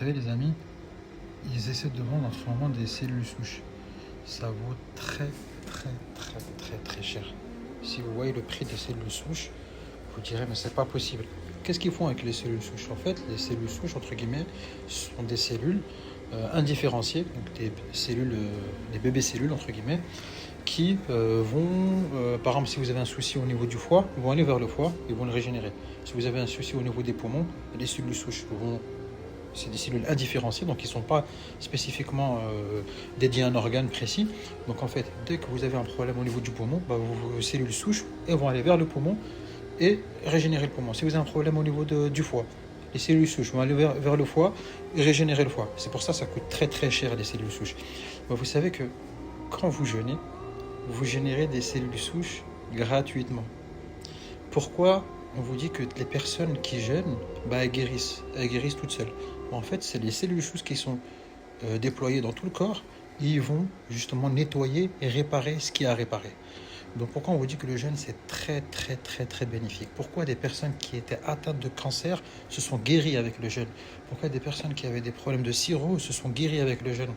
savez les amis, ils essaient de vendre en ce moment des cellules souches. Ça vaut très cher. Si vous voyez le prix des cellules souches, vous direz mais c'est pas possible. Qu'est-ce qu'ils font avec les cellules souches? En fait, les cellules souches, entre guillemets, sont des cellules indifférenciées, donc des cellules, des bébés cellules, entre guillemets, qui par exemple, si vous avez un souci au niveau du foie, ils vont aller vers le foie, ils vont le régénérer. Si vous avez un souci au niveau des poumons, les cellules souches vont. C'est des cellules indifférenciées, donc ils ne sont pas spécifiquement dédiées à un organe précis. Donc en fait, dès que vous avez un problème au niveau du poumon, vos cellules souches elles vont aller vers le poumon et régénérer le poumon. Si vous avez un problème au niveau du foie, les cellules souches vont aller vers le foie et régénérer le foie. C'est pour ça que ça coûte très cher les cellules souches. Vous savez que quand vous jeûnez, vous générez des cellules souches gratuitement. Pourquoi on vous dit que les personnes qui jeûnent, elles guérissent toutes seules? En fait, c'est les cellules souches qui sont déployées dans tout le corps. Ils vont justement nettoyer et réparer ce qu'il y a à réparer. Donc pourquoi on vous dit que le jeûne c'est très bénéfique? Pourquoi des personnes qui étaient atteintes de cancer se sont guéries avec le jeûne? Pourquoi des personnes qui avaient des problèmes de cirrhose se sont guéries avec le jeûne?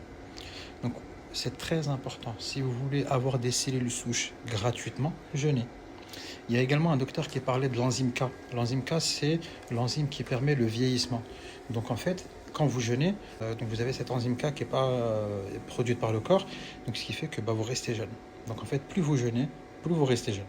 Donc c'est très important. Si vous voulez avoir des cellules souches gratuitement, jeûnez. Il y a également un docteur qui parlait de l'enzyme K. L'enzyme K, c'est l'enzyme qui permet le vieillissement. Donc en fait, quand vous jeûnez, donc vous avez cette enzyme K qui n'est pas produite par le corps, donc ce qui fait que vous restez jeune. Donc en fait, plus vous jeûnez, plus vous restez jeune.